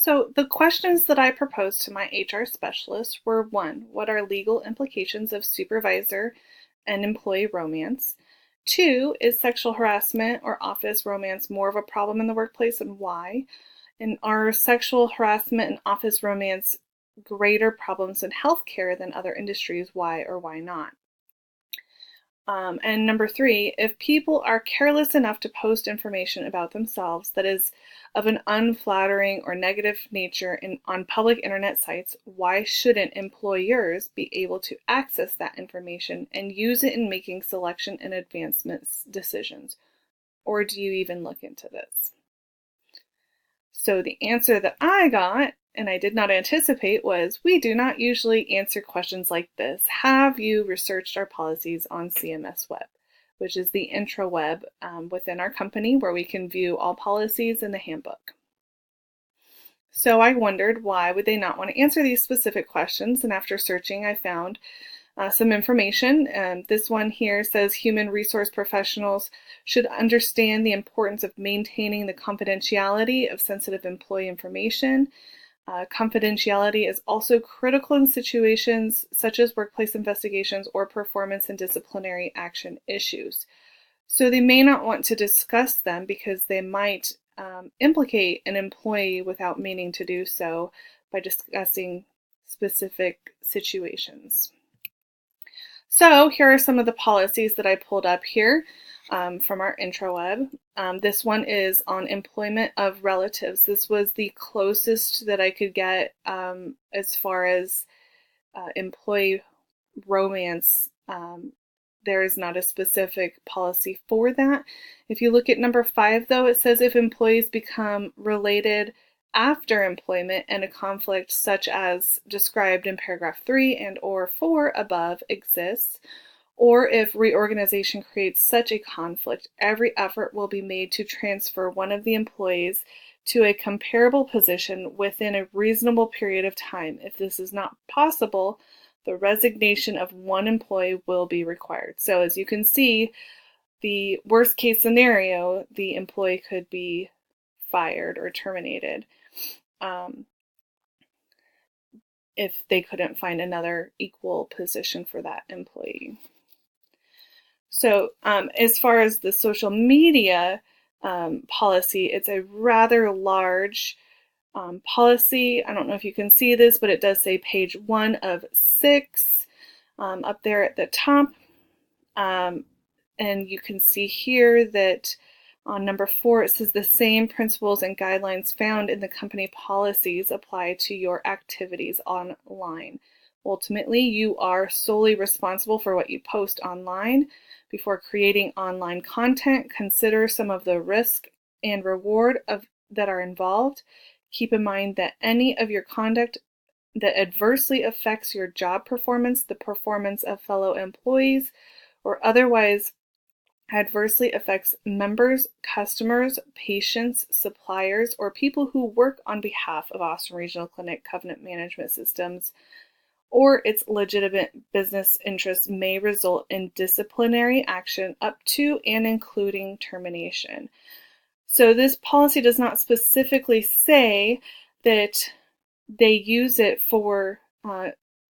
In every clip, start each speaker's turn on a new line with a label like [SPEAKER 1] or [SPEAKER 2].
[SPEAKER 1] So the questions that I proposed to my HR specialist were: one, what are legal implications of supervisor and employee romance? Two, is sexual harassment or office romance more of a problem in the workplace, and why? And are sexual harassment and office romance greater problems in healthcare than other industries? Why or why not? And number three, if people are careless enough to post information about themselves that is of an unflattering or negative nature on public internet sites, why shouldn't employers be able to access that information and use it in making selection and advancement decisions? Or do you even look into this? So the answer that I got, and I did not anticipate, was: we do not usually answer questions like this. Have you researched our policies on CMS Web, which is the intraweb within our company where we can view all policies in the handbook. So I wondered, why would they not want to answer these specific questions? And after searching, I found some information. This one here says human resource professionals should understand the importance of maintaining the confidentiality of sensitive employee information. Confidentiality is also critical in situations such as workplace investigations or performance and disciplinary action issues. So they may not want to discuss them because they might implicate an employee without meaning to do so by discussing specific situations. So here are some of the policies that I pulled up here from our intraweb. This one is on employment of relatives. This was the closest that I could get as far as employee romance. There is not a specific policy for that. If you look at number 5, though, it says if employees become related after employment and a conflict such as described in paragraph 3 and or 4 above exists, or if reorganization creates such a conflict, every effort will be made to transfer one of the employees to a comparable position within a reasonable period of time. If this is not possible, the resignation of one employee will be required. So as you can see, the worst case scenario, the employee could be fired or terminated if they couldn't find another equal position for that employee. So as far as the social media policy, it's a rather large policy. I don't know if you can see this, but it does say page 1 of 6 up there at the top. And you can see here that on number 4, it says the same principles and guidelines found in the company policies apply to your activities online. Ultimately, you are solely responsible for what you post online. Before creating online content, consider some of the risk and reward that are involved. Keep in mind that any of your conduct that adversely affects your job performance, the performance of fellow employees, or otherwise adversely affects members, customers, patients, suppliers, or people who work on behalf of Austin Regional Clinic Covenant Management Systems, or its legitimate business interests, may result in disciplinary action up to and including termination. So this policy does not specifically say that they use it for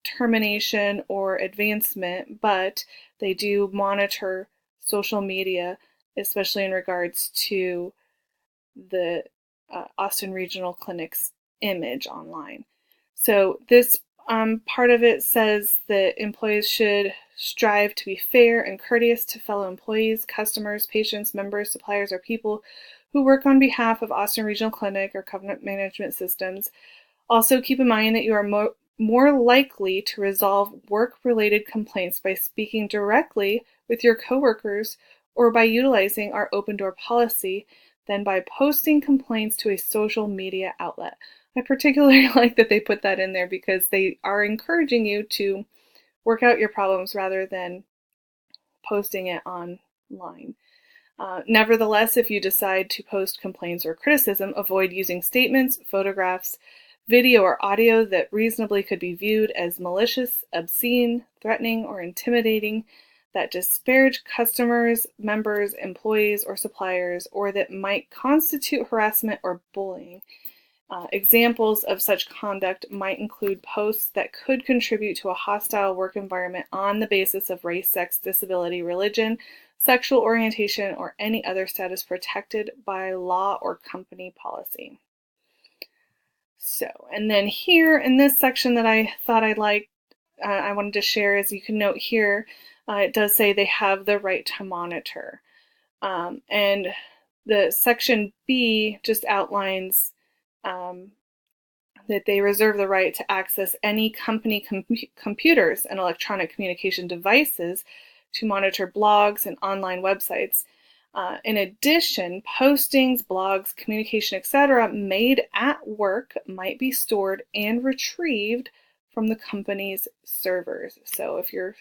[SPEAKER 1] termination or advancement, but they do monitor social media, especially in regards to the Austin Regional Clinic's image online. So this part of it says that employees should strive to be fair and courteous to fellow employees, customers, patients, members, suppliers, or people who work on behalf of Austin Regional Clinic or Covenant Management Systems. Also, keep in mind that you are more likely to resolve work-related complaints by speaking directly with your coworkers or by utilizing our open door policy than by posting complaints to a social media outlet. I particularly like that they put that in there because they are encouraging you to work out your problems rather than posting it online. Nevertheless, if you decide to post complaints or criticism, avoid using statements, photographs, video, or audio that reasonably could be viewed as malicious, obscene, threatening, or intimidating, that disparage customers, members, employees, or suppliers, or that might constitute harassment or bullying. Examples of such conduct might include posts that could contribute to a hostile work environment on the basis of race, sex, disability, religion, sexual orientation, or any other status protected by law or company policy. So, and then here in this section that I thought I wanted to share, as you can note here, it does say they have the right to monitor. And the section B just outlines that they reserve the right to access any company computers and electronic communication devices to monitor blogs and online websites. In addition, postings, blogs, communication, etc. made at work might be stored and retrieved from the company's servers. So if you're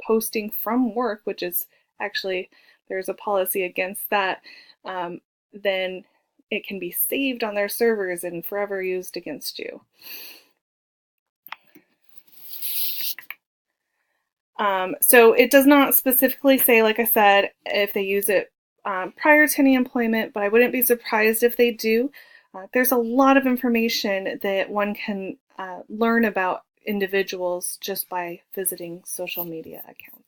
[SPEAKER 1] posting from work, which is actually, there's a policy against that, then it can be saved on their servers and forever used against you. So it does not specifically say, like I said, if they use it prior to any employment, but I wouldn't be surprised if they do. There's a lot of information that one can learn about individuals just by visiting social media accounts.